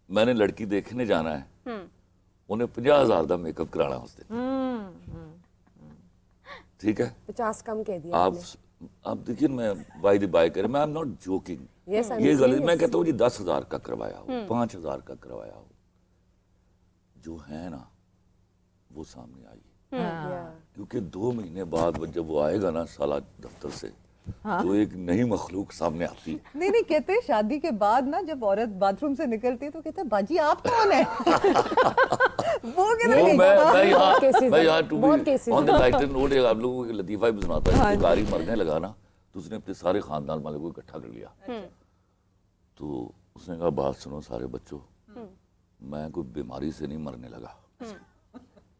میں نے لڑکی دیکھنے جانا ہے, انہیں 50,000 کا میک اپ کرانا اس دن, ٹھیک ہے, 50 کم کہہ دیا آپ دیکھیے میں بائی دی بائی کریں, میں آئی ایم ناٹ جوکنگ, یہ غلط, میں کہتا ہوں جی 10,000 کا کروایا ہو, 5,000 کا کروایا ہو, جو ہے نا وہ سامنے آئی, کیونکہ 2 مہینے بعد جب وہ آئے گا نا سالہ دفتر سے, تو ایک نئی مخلوق سامنے آتی ہے. نہیں کہتے شادی کے بعد نا جب عورت باتھ روم سے نکلتی ہے تو کہتے ہیں باجی آپ کون ہیں, میں یہاں to be on the lighter note آپ لوگوں کو لطیفہ بھی سناتا ہے. بخاری مرنے لگا نا تو اس نے اپنے سارے خاندان والے کو اکٹھا کر لیا, تو اس نے کہا بات سنو سارے بچوں, میں کوئی بیماری سے نہیں مرنے لگا,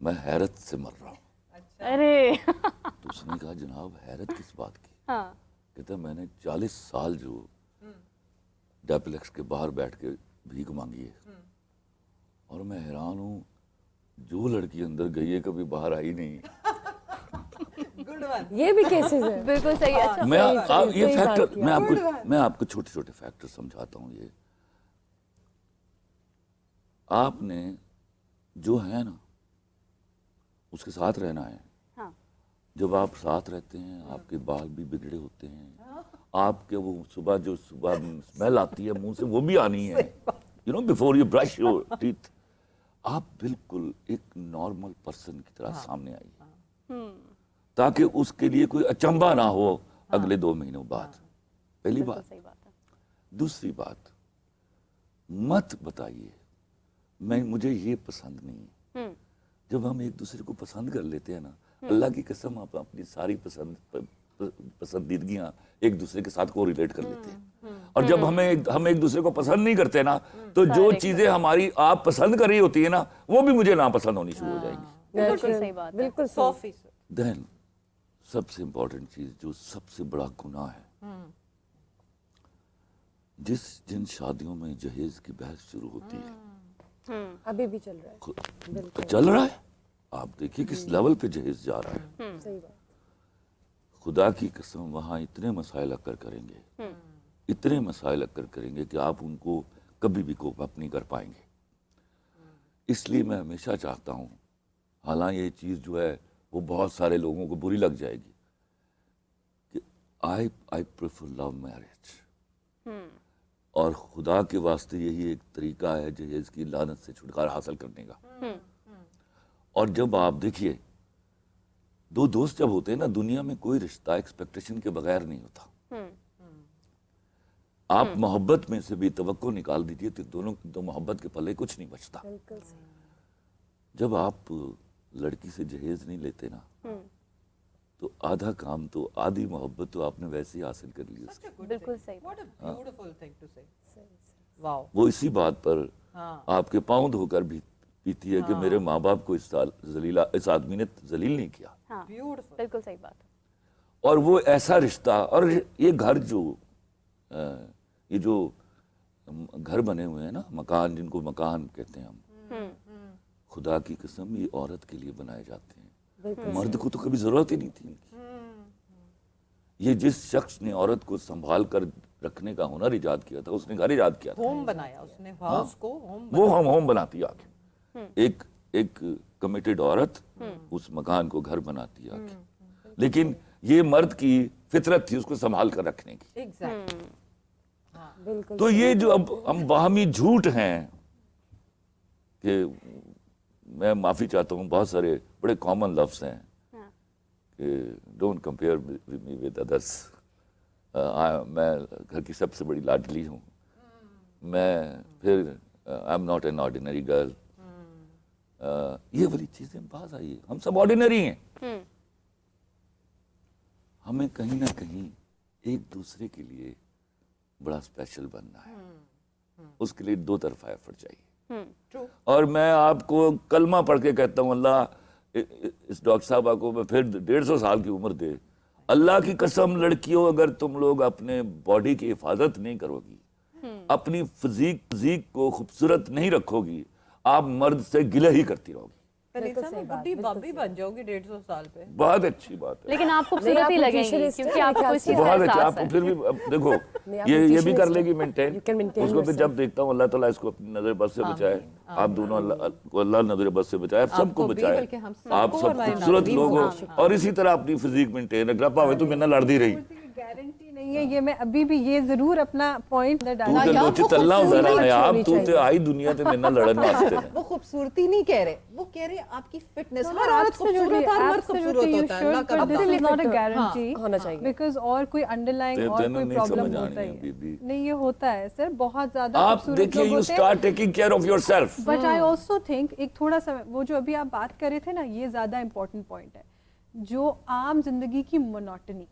میں حیرت سے مر رہا ہوں. تو اس نے کہا جناب حیرت کس بات کی؟ کہتا میں نے 40 سال جو ڈیپلیکس کے باہر بیٹھ کے بھیک مانگی ہے, اور میں حیران ہوں جو لڑکی اندر گئی ہے کبھی باہر آئی نہیں. یہ بھی کیسز ہے, بالکل صحیح ہے. میں آپ کو چھوٹے چھوٹے فیکٹر سمجھاتا ہوں. یہ آپ نے جو ہے نا اس کے ساتھ رہنا ہے. جب آپ ساتھ رہتے ہیں آپ کے بال بھی بگڑے ہوتے ہیں, آپ کے وہ صبح اسمیل آتی ہے منہ سے وہ بھی آنی ہے, you know before you brush your teeth. آپ بالکل ایک نارمل پرسن کی طرح سامنے آئیے, تاکہ اس کے لیے کوئی اچنبھا نہ ہو اگلے 2 مہینوں بعد. پہلی بات. دوسری بات, مت بتائیے مجھے یہ پسند نہیں ہے. جب ہم ایک دوسرے کو پسند کر لیتے ہیں نا, اللہ کی قسم آپ اپنی ساری پسندیدگیاں ایک دوسرے کے ساتھ کو ریلیٹ کر لیتے ہیں. اور جب ہم ایک دوسرے کو پسند نہیں کرتے نا, تو جو چیزیں ہماری آپ پسند کر رہی ہوتی ہیں نا وہ بھی مجھے ناپسند ہونی شروع ہو جائیں گی. بالکل صحیح بات, بالکل 100%. دین سب سے امپورٹنٹ چیز جو سب سے بڑا گناہ ہے, جن شادیوں میں جہیز کی بحث شروع ہوتی ہے, ابھی بھی چل رہا ہے, چل رہا ہے. آپ دیکھیے کس لیول پہ جہیز جا رہا ہے. صحیح بات. خدا کی قسم وہاں اتنے مسائل اکر کریں گے, اتنے مسائل اکر کریں گے کہ آپ ان کو کبھی بھی کوپ اپ نہیں کر پائیں گے. اس لیے میں ہمیشہ چاہتا ہوں, حالانکہ یہ چیز جو ہے وہ بہت سارے لوگوں کو بری لگ جائے گی, کہ آئی پریفر لو میرج, اور خدا کے واسطے یہی ایک طریقہ ہے جہیز کی لعنت سے چھٹکارا حاصل کرنے کا. اور جب آپ دیکھیے 2 دوست جب ہوتے ہیں نا, دنیا میں کوئی رشتہ ایکسپیکٹیشن کے بغیر نہیں ہوتا. آپ محبت میں سے بھی توقع نکال دیجیے تو محبت کے پلے کچھ نہیں بچتا. جب آپ لڑکی سے جہیز نہیں لیتے نا, تو آدھا کام تو آدھی محبت تو آپ نے ویسے ہی حاصل کر لی. بالکل صحیح. وہ اسی بات پر آپ کے پاؤں دھو کر بھی پیتی ہے کہ میرے ماں باپ کو اس آدمی نے ذلیل نہیں کیا. بالکل صحیح بات. اور وہ ایسا رشتہ, اور یہ گھر یہ جو گھر بنے ہوئے ہیں نا, مکان جن کو مکان کہتے ہیں ہم, خدا کی قسم یہ عورت کے لیے بنائے جاتے ہیں. مرد کو تو کبھی ضرورت ہی نہیں تھی ان کی. یہ جس شخص نے عورت کو سنبھال کر رکھنے کا ہنر ایجاد کیا تھا, اس نے گھر ایجاد کیا تھا, ہوم بنایا اس نے, ہاؤس کو وہ ہوم بناتی آگے. ایک کمیٹڈ عورت اس مکان کو گھر بناتی آگے. لیکن یہ مرد کی فطرت تھی اس کو سنبھال کر رکھنے کی. تو یہ جو اب ہم باہمی جھوٹ ہیں, کہ میں معافی چاہتا ہوں, بہت سارے بڑے کامن لفظ ہیں کہ don't compare me with others. میں گھر کی سب سے بڑی لاڈلی ہوں, میں پھر I am not an ordinary girl. یہ والی چیزیں باز آئی. ہم سب آرڈینری ہیں. ہمیں کہیں نہ کہیں ایک دوسرے کے لیے بڑا اسپیشل بننا ہے. اس کے لیے 2 طرفہ ایفرٹ چاہیے. اور میں آپ کو کلمہ پڑھ کے کہتا ہوں, اللہ اس ڈاکٹر صاحبہ کو میں پھر 150 سال کی عمر دے. اللہ کی قسم لڑکیوں, اگر تم لوگ اپنے باڈی کی حفاظت نہیں کرو گی, اپنی فزیک کو خوبصورت نہیں رکھو گی, آپ مرد سے گلہ ہی کرتی رہو گی. खलील साहब बुढ़ी बाबी बन जाओगी 150 साल पे। बहुत अच्छी बात है, लेकिन आप खूबसूरत ही लगेंगी क्योंकि आपको इस चीज़ का बहुत अच्छा। एहसास आप है। फिर भी अब देखो ये भी कर लेगी मेंटेन, उसको फिर जब देखता हूँ अल्लाह ताला इसको अपनी नजर बद से बचाए, आप दोनों अल्लाह नजर बद से बचाए, आप सबको बचाए, आप सब खूबसूरत लोग हो और इसी तरह अपनी फिजिक मेंटेन रखना, भावे तू मेरे नाल लड़दी रही, गारंटी नहीं है ये, मैं अभी भी ये जरूर अपना पॉइंट तू डालना। ते लोची तल्ला होंदा ना यार, तू ते आई दुनिया ते मेरे नाल लड़न वास्ते ने। वो खूबसूरती नहीं कह रहे, वो कह रहे आपकी फिटनेस। हर औरत खूबसूरत है, मर्द खूबसूरत होता है, अल्लाह का this is not a guarantee होना चाहिए, बिकॉज और कोई अंडरलाइंग और कोई प्रॉब्लम होता है नहीं, ये होता है सर, बहुत ज्यादा आप खूबसूरत देखिए, लोग यू होते हैं। Start taking care of yourself. But I also think एक थोड़ा सा वो जो अभी आप बात कर रहे थे ना, ये ज्यादा इंपॉर्टेंट पॉइंट है, जो आम जिंदगी की मोनोटनी,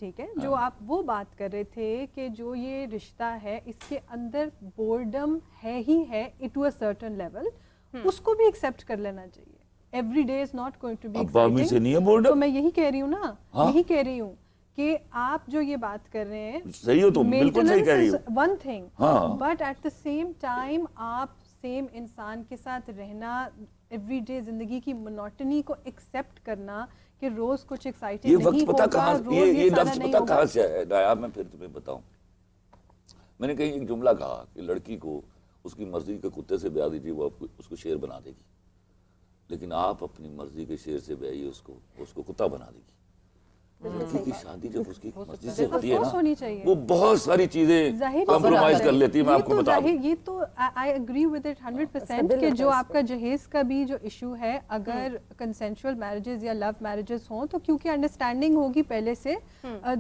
ठीक है, जो आप वो बात कर रहे थे कि जो ये रिश्ता है इसके अंदर बोर्डम है ही है टू अ सर्टेन लेवल, उसको भी एक्सेप्ट कर लेना चाहिए। Every day is not going to be exciting से नहीं है बोर्डम, तो मैं यही कह रही हूँ ना, यही कह रही हूँ कि आप जो ये बात कर रहे हैं सही हो, तुम बिल्कुल सही कह रही हो, वन थिंग, हाँ, but at the same time आप सेम इंसान के साथ रहना, एवरीडे जिंदगी की मोनोटनी को एक्सेप्ट करना कि रोज कुछ एक्साइटिंग ये नहीं वक्त पता होगा, कहाँ, रोज ये सारा लफ्ज नहीं पता होगा। कहाँ से है दाया, मैं फिर तुम्हें बताऊं। मैंने कहीं एक जुमला कहा कि लड़की को उसकी मर्जी के कुत्ते से ब्याह दीजिए, वो उसको शेर बना देगी, लेकिन आप अपनी मर्जी के शेर से ब्याहिए उसको, उसको कुत्ता बना देगी। लड़की की शादी जब उसकी मर्जी से होती है ना, वो बहुत सारी चीजें कॉम्प्रोमाइज कर लेती है, मैं आपको बता दूं। ये तो आई एग्री विद इट 100% कि जो आपका जहेज का भी जो इशू है, अगर कंसेंशुअल मैरिजेस या लव मैरिजेस हों तो क्योंकि अंडरस्टैंडिंग होगी पहले से,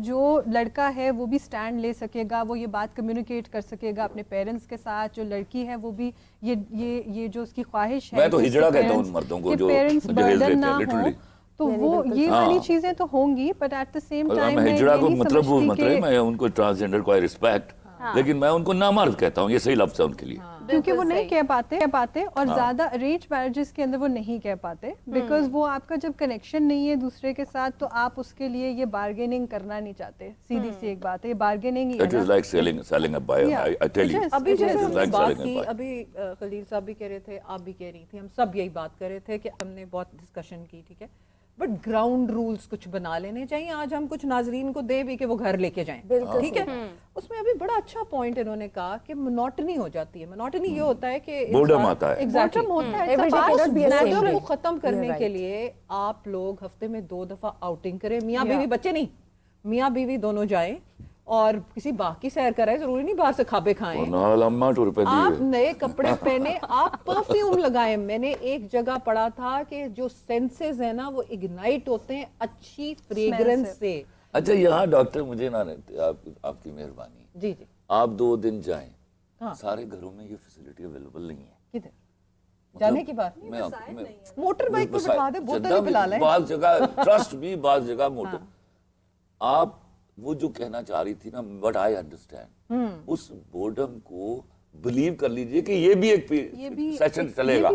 जो लड़का है वो भी स्टैंड ले सकेगा, वो ये बात कम्युनिकेट कर सकेगा अपने पेरेंट्स के साथ, जो लड़की है वो भी ये जो उसकी ख्वाहिश है, मैं तो हिजड़ा कहता हूँ उन मर्दों को जो पेरेंट्स दहेज बर्डन लेते ना हैं, हो, लिटरली। तो वो ये वाली चीजें तो होंगी, but at the same time मैं हिजड़ा को मतलब वो समझती मतलब कि मैं उनको ट्रांसजेंडर को आई रिस्पेक्ट, लेकिन मैं उनको नामर्द कहता हूँ, ये सही लफ्ज है उनके लिए, क्योंकि वो नहीं कह पाते और ज्यादा अरेंज मैरिजेस के अंदर वो नहीं कह पाते, बिकॉज वो आपका जब कनेक्शन नहीं है दूसरे के साथ, तो आप उसके लिए ये बार्गेनिंग करना नहीं चाहते, सीधी सी एक बात है, ये बार्गेनिंग ही है it is like selling a buy, I tell you. अभी जैसे It is हमने like बात selling a की, bike. अभी खलील साहब भी कह रहे थे, आप भी कह रही थी, हम सब यही बात कर रहे थे कि हमने बहुत डिस्कशन की, ठीक है, बट ग्राउंड रूल्स कुछ बना लेने चाहिए। आज हम कुछ नाजरीन को दे भी कि वो घर लेके जाएं, ठीक है, उसमें अभी बड़ा अच्छा पॉइंट इन्होंने कहा कि मोनोटनी हो जाती है। मोनोटनी ये होता है कि बोर्डम आता है, एग्जैक्टली होता है, Every day cannot be a same boredom day. को खत्म करने You're के right. लिए आप लोग हफ्ते में 2 दफा आउटिंग करें, मियाँ बीवी, बच्चे नहीं, मियाँ बीवी दोनों जाएं और किसी बाग की सैर कराएं, जरूरी नहीं बाहर से खाबे खाएं, आप नए कपड़े पहने, आप परफ्यूम लगाएं। मैंने एक जगह पढ़ा था कि जो सेंसेस है ना वो इग्नाइट होते हैं अच्छी फ्रेग्रेंस से। अच्छा यहाँ डॉक्टर मुझे ना रहते, आपकी मेहरबानी, जी जी, आप 2 दिन जाएं, सारे घरों में ये फैसिलिटी अवेलेबल नहीं है। किधर जाने की बात नहीं, मोटर बाइक पे बिठा दे, बोतल ही पिला लें। बात जगह ट्रस्ट भी, बात जगह मोटर। आप वो जो कहना चाह रही थी ना, बट आई अंडरस्टैंड, उस बोर्डम को बिलीव कर लीजिए कि ये भी एक सेशन चलेगा,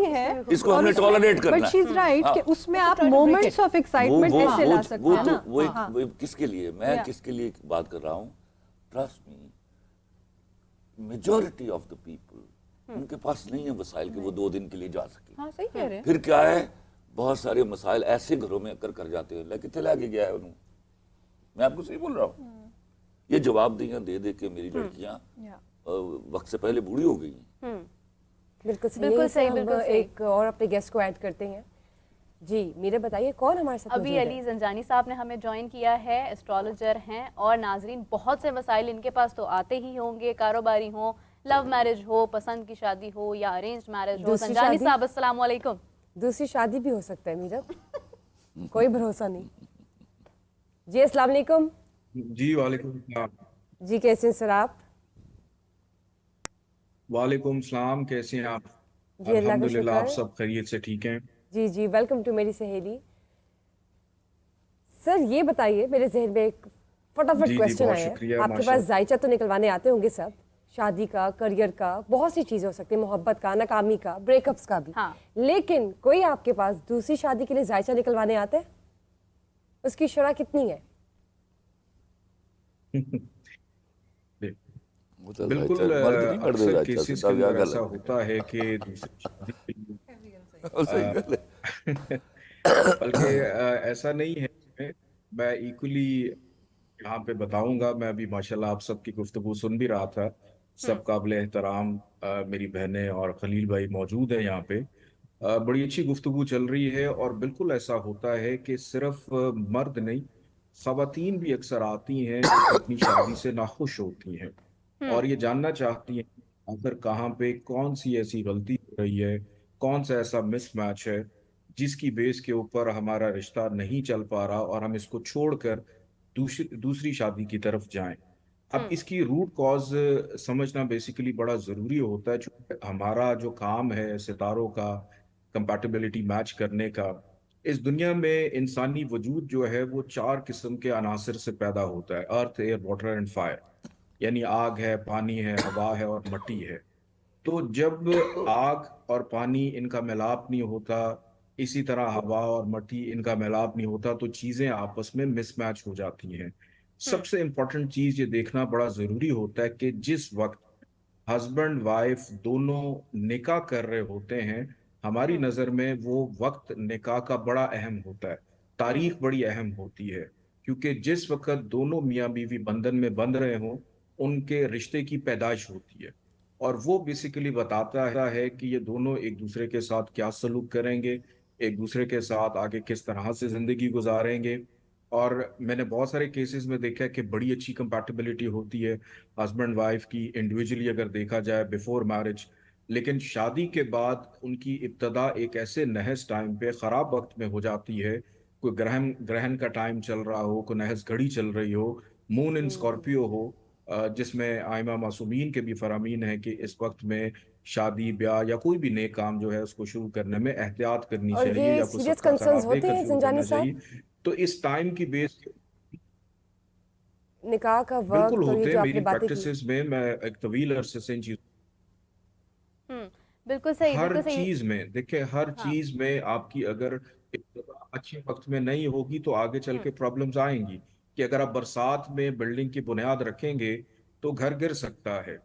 इसको हमने टॉलरेट करना है। बट शी इज राइट कि उसमें आप मोमेंट्स ऑफ एक्साइटमेंट ऐसे ला सकते हैं ना। वो किसके लिए, मैं किसके लिए बात कर रहा हूँ, trust me, majority of the people उनके पास नहीं है वसाइल कि वो 2 दिन के लिए जा सके। हाँ, सही कह रहे हैं। फिर क्या है, बहुत सारे मसाइल ऐसे घरों में कर जाते हैं, कितने लाके गया है उन्होंने, मैं आपको सही बोल रहा हूँ, ये जवाब दे के मेरी लड़कियां वक्त से पहले बूढ़ी हो गई। बिल्कुल सही। हम एक और अपने गेस्ट को ऐड करते हैं। जी मीरे बताइए कौन हमारे साथ अभी अली जंजानी साहब ने हमें ज्वाइन किया है, एस्ट्रोलॉजर हैं, और नाजरीन बहुत से मसाइल इनके पास तो आते ही होंगे, कारोबारी हो, लव मैरिज हो, पसंद की शादी हो या अरेंज्ड मैरिज हो। जंजानी साहब अस्सलाम वालेकुम। दूसरी शादी भी हो सकता है मीरा, कोई भरोसा नहीं। जी अस्सलाम वालेकुम। जी वालेकुम सलाम। जी कैसे हैं सर आप? वालेकुम सलाम, कैसे हैं आप? जी अल्लाह का अल्हम्दुलिल्लाह, आप शुक्र। सब खैरियत से ठीक हैं? जी जी, वेलकम टू मेरी सहेली। सर ये बताइए, मेरे जहन में एक फटाफट जी, क्वेश्चन बहुत आया है। शुक्रिया, आपके पास माशाअल्लाह। जायचा तो निकलवाने आते होंगे सब, शादी का, करियर का, बहुत सी चीजें हो सकती है, मोहब्बत का, नाकामी का, ब्रेकअप्स का भी। हाँ। लेकिन कोई आपके पास दूसरी शादी के लिए जायचा निकलवाने आते हैं? उसकी शरह कितनी है? बिल्कुल, अक्सर केसेस के अंदर ऐसा होता है कि दूसरी शादी के लिए सही गल है। बल्कि ऐसा नहीं है, मैं इक्वली यहाँ पे बताऊंगा। मैं अभी माशाल्लाह आप सबकी गुफ्तगू सुन भी रहा था। सब काबिल एहतराम मेरी बहनें और खलील भाई मौजूद है यहाँ पे। बड़ी अच्छी गुफ्तगू चल रही है, और बिल्कुल ऐसा होता है कि सिर्फ मर्द नहीं, खवातीन भी अक्सर आती हैं जो कि अपनी शादी से नाखुश होती हैं और ये जानना चाहती हैं आखिर कहाँ पे कौन सी ऐसी गलती हो रही है, कौन सा ऐसा मिसमैच है जिसकी बेस के ऊपर हमारा रिश्ता नहीं चल पा रहा और हम इसको छोड़कर दूसरी दूसरी शादी की तरफ जाएं। अब इसकी रूट कॉज समझना बेसिकली बड़ा ज़रूरी होता है, चूंकि हमारा जो काम है सितारों का कंपैटिबिलिटी मैच करने का, इस दुनिया में इंसानी वजूद जो है वो 4 किस्म के अनासर से पैदा होता है: अर्थ, एयर, वाटर एंड फायर। यानी आग है, पानी है, हवा है और मट्टी है। तो जब आग और पानी इनका मिलाप नहीं होता, इसी तरह हवा और मट्टी इनका मिलाप नहीं होता, तो चीजें आपस में मिसमैच हो जाती हैं। सबसे इम्पोर्टेंट चीज ये देखना बड़ा जरूरी होता है कि जिस वक्त हस्बैंड वाइफ दोनों निकाह कर रहे होते हैं, हमारी नज़र में वो वक्त निकाह का बड़ा अहम होता है, तारीख बड़ी अहम होती है। क्योंकि जिस वक्त दोनों मियाँ बीवी बंधन में बंध रहे हों, उनके रिश्ते की पैदाइश होती है, और वो बेसिकली बताता है कि ये दोनों एक दूसरे के साथ क्या सलूक करेंगे, एक दूसरे के साथ आगे किस तरह से जिंदगी गुजारेंगे। और मैंने बहुत सारे केसेस में देखा है कि बड़ी अच्छी कंपैटिबिलिटी होती है हस्बैंड वाइफ की इंडिविजुअली अगर देखा जाए बिफोर मैरिज, लेकिन शादी के बाद उनकी इब्तदा एक ऐसे नहस टाइम पे ख़राब वक्त में हो जाती है। कोई ग्रहण ग्रहण का टाइम चल रहा हो, कोई नहस घड़ी चल रही हो, मून इन स्कॉर्पियो हो, जिसमें आइमा मासूमीन के भी फरामीन है कि इस वक्त में शादी ब्याह या कोई भी नेक काम जो है उसको शुरू करने में एहतियात करनी और चाहिए ये या कुछ सीरियस सदका कंसर्न्स खैरात होते देकर हैं शुरू जंजानी करना साहब, चाहिए। तो इस टाइम की बेस निकाह का बिल्कुल वक्त और ये होते हैं। जो आपने मेरी बातें की। प्रैक्टिसेस में मैं एक तवील अरसे से इन चीज बिल्कुल सही, हर बिल्कुल सही। चीज में देखिए, हर हाँ। चीज में आपकी अगर इब्तिदा अच्छे वक्त में नहीं होगी तो आगे चल के प्रॉब्लम्स आएंगी। कि अगर आप बरसात में बिल्डिंग की बुनियाद रखेंगे तो घर गिर सकता है।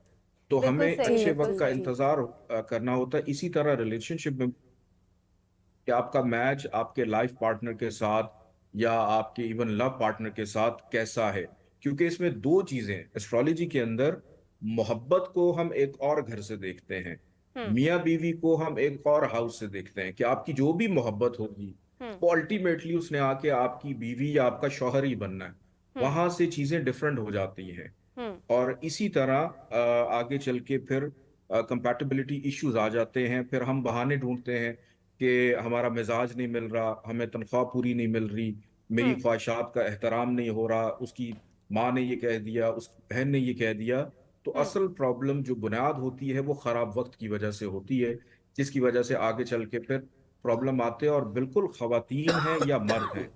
तो बिल्कुल हमें सही, जी अच्छे बिल्कुल वक्त का सही। इंतजार करना होता है। इसी तरह रिलेशनशिप में कि आपका मैच आपके लाइफ पार्टनर के साथ या आपके इवन लव पार्टनर के साथ कैसा है। क्योंकि इसमें दो चीजें एस्ट्रोलॉजी के अंदर, मोहब्बत को हम एक और घर से देखते हैं, मियाँ बीवी को हम एक और हाउस से देखते हैं। कि आपकी जो भी मोहब्बत होगी वो अल्टीमेटली उसने आके आपकी बीवी या आपका शौहर ही बनना है। वहां से चीजें डिफरेंट हो जाती हैं। और इसी तरह आगे चल के फिर कंपैटिबिलिटी इश्यूज आ जाते हैं। फिर हम बहाने ढूंढते हैं कि हमारा मिजाज नहीं मिल रहा, हमें तनख्वाह पूरी नहीं मिल रही, मेरी ख्वाहिशात का एहतराम नहीं हो रहा, उसकी माँ ने ये कह दिया, उसकी बहन ने ये कह दिया। तो असल प्रॉब्लम जो बुनियाद होती है वो खराब वक्त की वजह से होती है, जिसकी वजह से आगे चल के फिर प्रॉब्लम आते हैं। और बिल्कुल खवातीन हैं या मर्द हैं,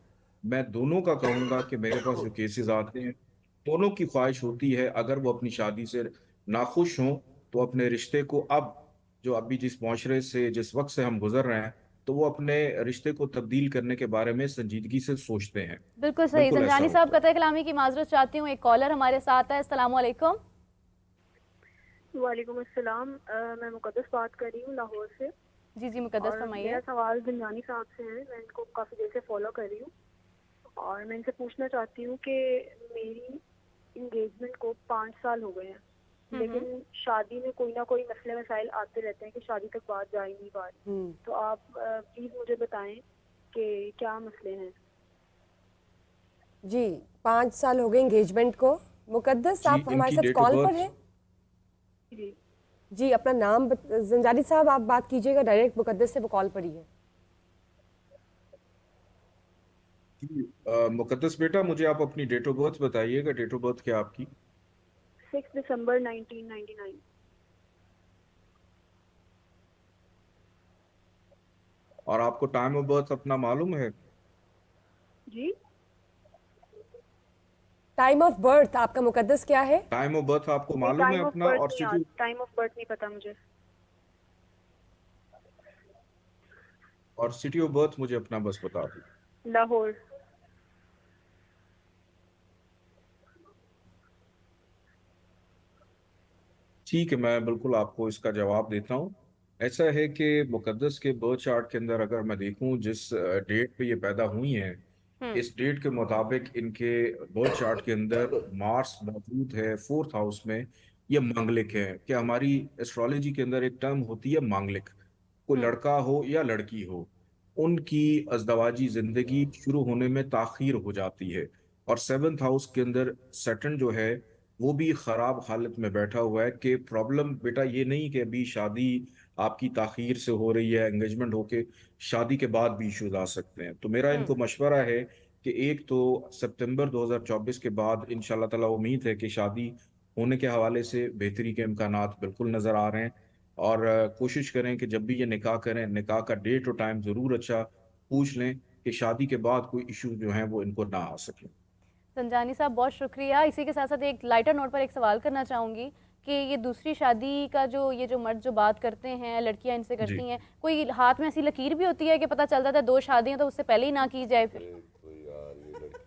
मैं दोनों का कहूंगा कि मेरे पास जो केसेस आते हैं, दोनों की ख्वाहिश होती है अगर वो अपनी शादी से नाखुश हों तो अपने रिश्ते को, अब जो अभी जिस माशरे से जिस वक्त से हम गुजर रहे हैं, तो वो अपने रिश्ते को तब्दील करने के बारे में संजीदगी से सोचते हैं। बिल्कुल सही। बिल्कुल ऐसा जंजानी साहब, होता है। कतई कलामी की माजरत चाहती हूँ, एक कॉलर हमारे साथ है। अस्सलाम वालेकुम। वालेकुम अस्सलाम। मैं मुकद्दस बात कर रही हूँ लाहौर से। जी जी, मुकद्दस और फरमाइए। मेरा सवाल जंजानी साहब से है। मैं इनको काफ़ी देर से फॉलो कर रही हूँ और मैं इनसे पूछना चाहती हूँ कि मेरी इंगेजमेंट को 5 साल हो गए हैं, लेकिन शादी में कोई ना कोई मसले मसाइल आते रहते हैं कि शादी तक बात जा ही नहीं पा रही। तो आप प्लीज़ मुझे बताएं कि क्या मसले हैं। जी, 5 साल हो गए एंगेजमेंट को। मुकद्दस, आप जी, हमारे इनकी साथ डेट ऑफ कॉल पर बर्थ। हैं? जी जी, अपना नाम जंजानी साहब आप बात कीजिएगा, डायरेक्ट मुकद्दस से, वो कॉल पर ही है। मुकद्दस बेटा, मुझे आप अपनी डेट ऑफ बर्थ बताइएगा। डेट ऑफ बर्थ क्या आपकी? 6 दिसंबर 1999। और आपको टाइम ऑफ बर्थ अपना मालूम है? जी, टाइम ऑफ बर्थ आपका मुकद्दस क्या है? टाइम ऑफ बर्थ आपको नहीं, मालूम है टाइम ऑफ अपना? बर्थ और नहीं सिटी टाइम ऑफ बर्थ नहीं पता मुझे। और सिटी ऑफ बर्थ मुझे अपना बस बता दो। लाहौर। ठीक है, मैं बिल्कुल आपको इसका जवाब देता हूँ। ऐसा है कि मुकद्दस के बर्थ चार्ट के अंदर अगर मैं देखूं जिस डेट पे ये पैदा हुई हैं, इस डेट के मुताबिक इनके बर्थ चार्ट के अंदर मार्स मौजूद है 4th हाउस में। ये मांगलिक है। कि हमारी एस्ट्रोलॉजी के अंदर एक टर्म होती है मांगलिक। कोई लड़का हो या लड़की हो, उनकी अज़दवाजी जिंदगी शुरू होने में ताखीर हो जाती है। और 7th हाउस के अंदर सैटर्न जो है वो भी खराब हालत में बैठा हुआ है। कि प्रॉब्लम बेटा ये नहीं कि अभी शादी आपकी ताखीर से हो रही है, एंगेजमेंट होके शादी के बाद भी इश्यूज आ सकते हैं। तो मेरा इनको मशवरा है कि एक तो सितंबर 2024 के बाद इंशाल्लाह ताला उम्मीद है कि शादी होने के हवाले से बेहतरी के इम्कानात बिल्कुल नज़र आ रहे हैं। और कोशिश करें कि जब भी ये निकाह करें, निकाह का डेट और टाइम ज़रूर अच्छा पूछ लें कि शादी के बाद कोई इशू जो हैं वो इनको ना आ सके। संजानी साहब बहुत शुक्रिया। इसी के साथ साथ एक लाइटर नोट पर एक सवाल करना चाहूँगी कि ये दूसरी शादी का जो मर्द जो बात करते हैं, लड़कियां इनसे करती हैं, कोई हाथ में ऐसी लकीर भी होती है कि पता चल जाता है 2 शादियां तो उससे पहले ही ना की जाए फिर?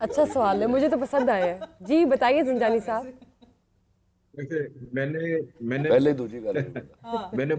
अच्छा सवाल है, मुझे तो पसंद आया है। जी बताइए ज़ंजानी साहब। मैंने पहले दूसरी मैंने